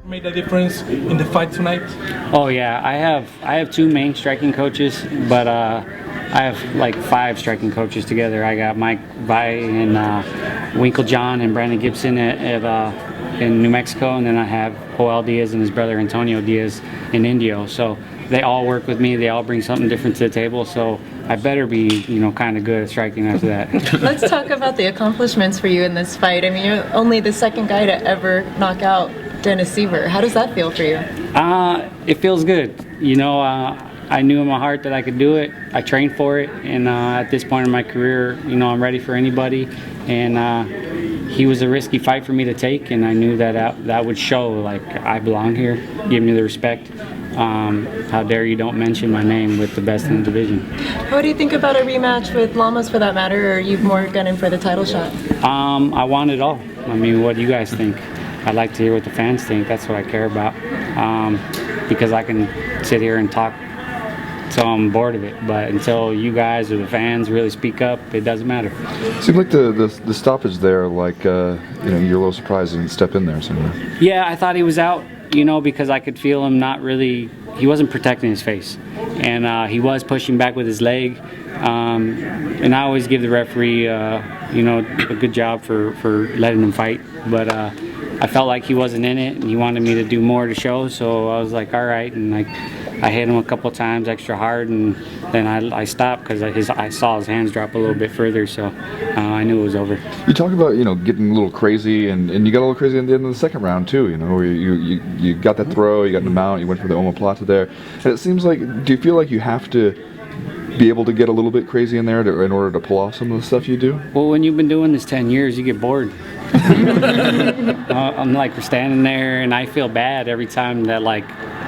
Made a difference in the fight tonight? Oh yeah, I have two main striking coaches, but I have like 5 striking coaches together. I got Mike Vi and Winkle John and Brandon Gibson in New Mexico, and then I have Joel Diaz and his brother Antonio Diaz in Indio. So they all work with me. They all bring something different to the table. So I better be, kind of good at striking after that. Let's talk about the accomplishments for you in this fight. I mean, you're only the second guy to ever knock out Dennis Siver. How does that feel for you? It feels good. I knew in my heart that I could do it. I trained for it, and at this point in my career, I'm ready for anybody. And he was a risky fight for me to take, and I knew that would show like I belong here. Give me the respect. How dare you don't mention my name with the best in the division. What do you think about a rematch with Lamas for that matter, or are you more gunning for the title shot? I want it all. I mean, what do you guys think? I'd like to hear what the fans think. That's what I care about. Because I can sit here and talk till I'm bored of it. But until you guys or the fans really speak up, it doesn't matter. Seemed like the stoppage there, like you're a little surprised he didn't step in there somewhere. Yeah, I thought he was out. Because I could feel him he wasn't protecting his face. And he was pushing back with his leg. And I always give the referee, a good job for letting him fight. But I felt like he wasn't in it, and he wanted me to do more to show. So I was like, all right. And I hit him a couple times extra hard, and then I stopped because I saw his hands drop a little bit further. So I knew it was over. You talk about getting a little crazy, and you got a little crazy at the end of the second round too. Where you got that throw, you got the mount, you went for the omoplata there, and it seems like, do you feel like you have to be able to get a little bit crazy in there in order to pull off some of the stuff you do? Well, when you've been doing this 10 years, you get bored. I'm like standing there, and I feel bad every time that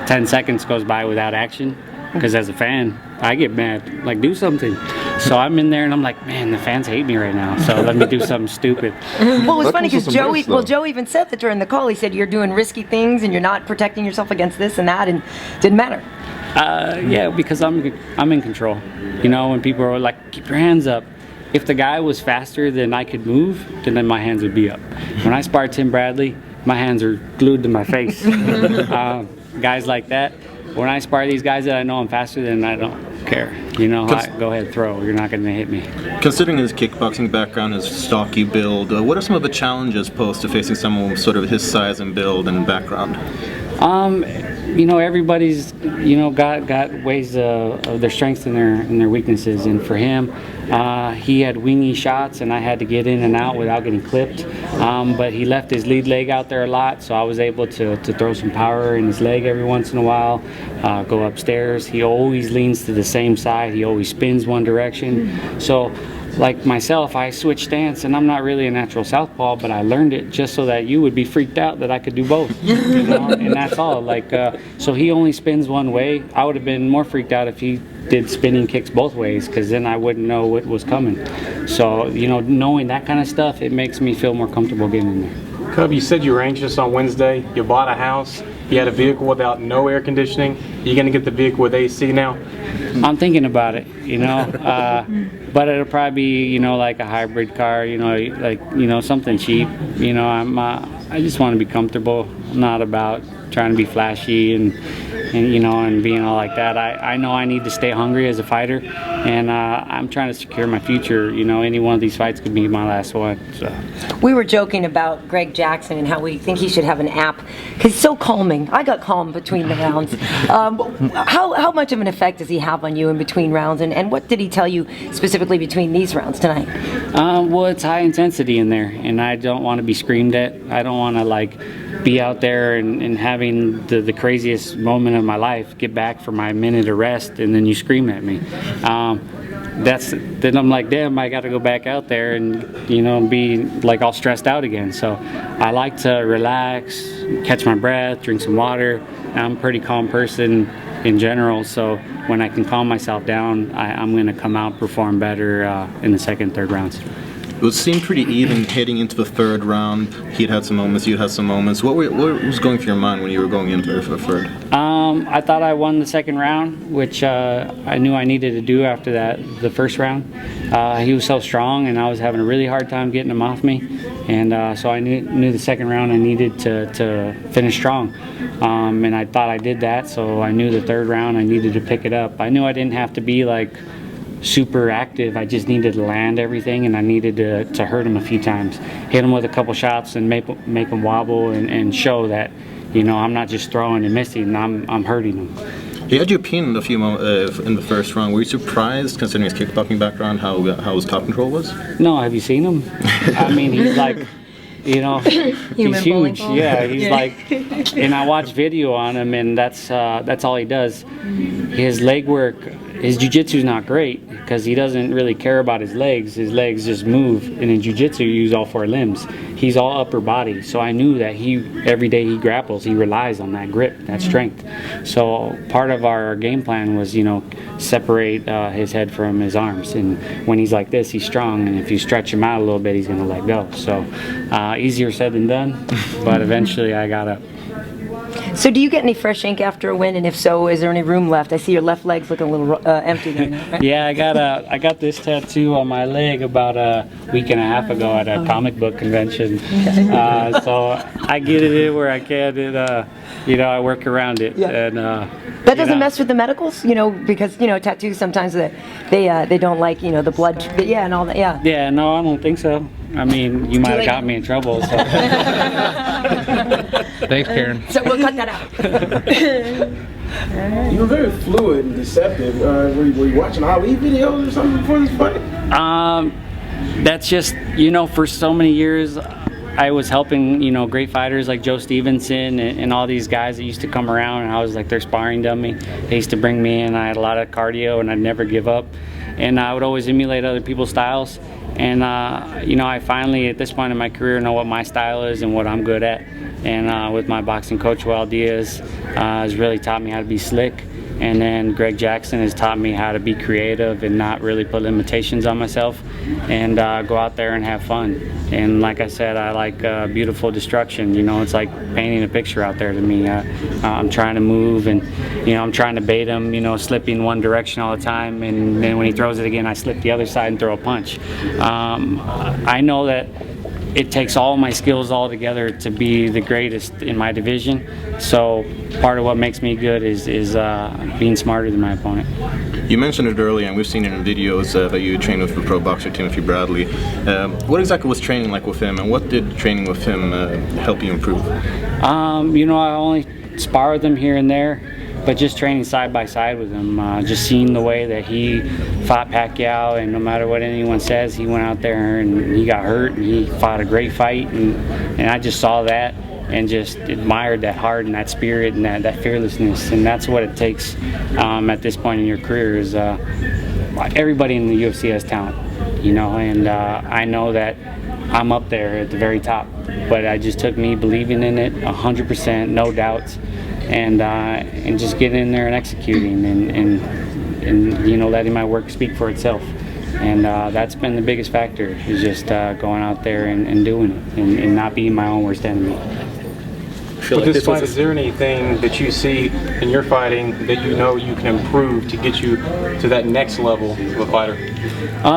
10 seconds goes by without action, because as a fan, I get mad. Like, do something. So I'm in there, and I'm like, man, the fans hate me right now. So let me do something stupid. Well, it was funny because Joe even said that during the call. He said, you're doing risky things, and you're not protecting yourself against this and that, and it didn't matter. Yeah, because I'm in control. When people are like, keep your hands up. If the guy was faster than I could move, then my hands would be up. When I sparred Tim Bradley, my hands are glued to my face. Guys like that. When I spar these guys that I know I'm faster than, I don't care. Go ahead, throw. You're not going to hit me. Considering his kickboxing background, his stocky build, what are some of the challenges posed to facing someone with sort of his size and build and background? Everybody's got ways of their strengths and their weaknesses, and for him, he had wingy shots, and I had to get in and out without getting clipped. But he left his lead leg out there a lot, so I was able to throw some power in his leg every once in a while. Go upstairs. He always leans to the same side. He always spins one direction. So, like myself, I switch stance, and I'm not really a natural southpaw, but I learned it just so that you would be freaked out that I could do both. And that's all. So he only spins one way. I would have been more freaked out if he did spinning kicks both ways, because then I wouldn't know what was coming. So, knowing that kind of stuff, it makes me feel more comfortable getting in there. Cub, you said you were anxious on Wednesday. You bought a house. You had a vehicle without no air conditioning. Are you going to get the vehicle with AC now? I'm thinking about it, but it'll probably be, like a hybrid car, something cheap. I just want to be comfortable. I'm not about trying to be flashy and being all like that. I know I need to stay hungry as a fighter, and I'm trying to secure my future. Any one of these fights could be my last one. So. We were joking about Greg Jackson and how we think he should have an app, because he's so calming. I got calm between the rounds. How much of an effect does he have on you in between rounds, and what did he tell you specifically between these rounds tonight? Well, it's high intensity in there, and I don't want to be screamed at. I don't want to be out there and having the craziest moment of my life, get back for my minute of rest, and then you scream at me. Then I'm like, damn, I got to go back out there and be like all stressed out again. So I like to relax, catch my breath, drink some water. I'm a pretty calm person in general, so when I can calm myself down, I'm going to come out and perform better in the second, third rounds. It seemed pretty even heading into the third round. He'd had some moments, you'd had some moments. What was going through your mind when you were going into it for the third? I thought I won the second round, which I knew I needed to do after the first round. He was so strong, and I was having a really hard time getting him off me. And so I knew the second round I needed to finish strong. And I thought I did that, so I knew the third round I needed to pick it up. I knew I didn't have to be like super active. I just needed to land everything, and I needed to hurt him a few times, hit him with a couple shots, and make him wobble and show that, you know, I'm not just throwing and missing. I'm hurting him. He had you pinned a few in the first round. Were you surprised, considering his kickboxing background, how his top control was? No, have you seen him? I mean, he's like, you know, he's huge. Yeah, he's like, and I watch video on him, and that's all he does. His leg work, his jiu-jitsu's not great because he doesn't really care about his legs. His legs just move, and in jiu-jitsu you use all four limbs. He's all upper body, so I knew that every day he grapples, he relies on that grip, that strength. So part of our game plan was, you know, separate his head from his arms, and when he's like this, he's strong, and if you stretch him out a little bit, he's going to let go. So easier said than done, but eventually I got up. So do you get any fresh ink after a win, and if so, is there any room left? I see your left leg's looking a little empty there now, right? Yeah, I got this tattoo on my leg about a week and a half ago at a comic book convention. So I get it in where I can, and you know, I work around it. Yeah. And that doesn't mess with the medicals, you know, because, you know, tattoos sometimes they don't like, you know, the blood, and all that. Yeah. Yeah, no, I don't think so. I mean, you might have got me in trouble. So. Thanks, Karen. So we'll cut that out. You were very fluid and deceptive. Were you watching Ali videos or something before this fight? That's just, you know, for so many years I was helping, you know, great fighters like Joe Stevenson and all these guys that used to come around, and I was like their sparring dummy. They used to bring me in. I had a lot of cardio, and I'd never give up. And I would always emulate other people's styles. And, you know, I finally, at this point in my career, know what my style is and what I'm good at. And with my boxing coach, Joel Diaz, has really taught me how to be slick. And then Greg Jackson has taught me how to be creative and not really put limitations on myself, and go out there and have fun. And like I said, I like beautiful destruction. You know, it's like painting a picture out there to me. I'm trying to move, and, you know, I'm trying to bait him, you know, slipping one direction all the time, and then when he throws it again, I slip the other side and throw a punch. I know that it takes all my skills all together to be the greatest in my division. So part of what makes me good is being smarter than my opponent. You mentioned it earlier, and we've seen it in videos that you trained with the pro boxer Timothy Bradley. What exactly was training like with him, and what did training with him help you improve? You know, I only spar with him here and there, but just training side by side with him, just seeing the way that he fought Pacquiao, and no matter what anyone says, he went out there and he got hurt, and he fought a great fight, and I just saw that and just admired that heart and that spirit and that fearlessness. And that's what it takes at this point in your career. Is everybody in the UFC has talent, you know, and I know that I'm up there at the very top, but it just took me believing in it 100%, no doubts, and just getting in there and executing and you know, letting my work speak for itself. And that's been the biggest factor, is just going out there and doing it, and not being my own worst enemy. With this fight, is there anything that you see in your fighting that you know you can improve to get you to that next level of a fighter?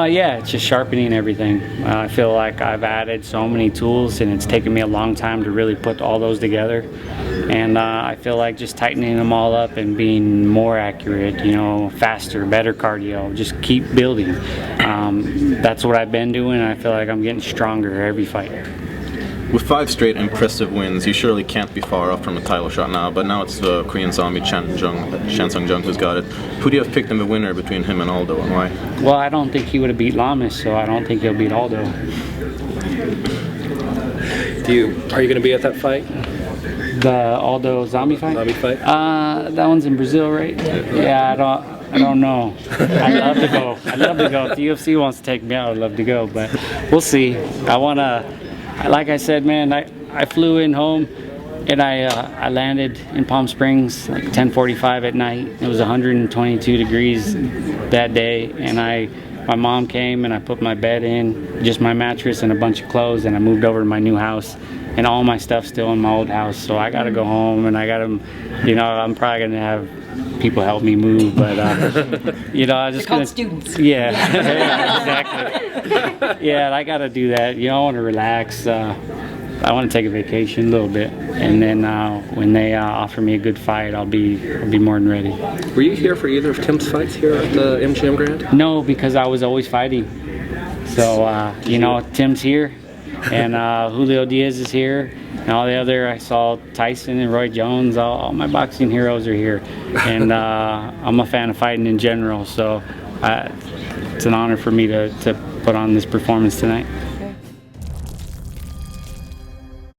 Yeah, it's just sharpening everything. I feel like I've added so many tools, and it's taken me a long time to really put all those together. And I feel like just tightening them all up and being more accurate, you know, faster, better cardio, just keep building. That's what I've been doing, and I feel like I'm getting stronger every fight. With 5 straight impressive wins, you surely can't be far off from a title shot now, but now it's the Korean zombie Chan Sung Jung who's got it. Who do you have picked in the winner between him and Aldo, and why? Well, I don't think he would have beat Lamas, so I don't think he'll beat Aldo. Are you going to be at that fight? The Aldo zombie fight? Zombie fight? That one's in Brazil, right? Yeah, I don't know. I'd love to go. If the UFC wants to take me out, I'd love to go, but we'll see. Like I said, man, I flew in home, and I landed in Palm Springs like 10:45 at night. It was 122 degrees that day, and I my mom came and I put my bed in, just my mattress and a bunch of clothes, and I moved over to my new house. And all my stuff's still in my old house, so I gotta go home, and I gotta, you know, I'm probably gonna have people help me move, but you know, I just They're called students. Yeah, exactly. Yeah, I gotta do that. You know, I want to relax. I want to take a vacation a little bit, and then when they offer me a good fight, I'll be more than ready. Were you here for either of Tim's fights here at the MGM Grand? No, because I was always fighting. So you know, Tim's here. And Julio Diaz is here, and all the other, I saw Tyson and Roy Jones, all my boxing heroes are here. And I'm a fan of fighting in general, so it's an honor for me to put on this performance tonight.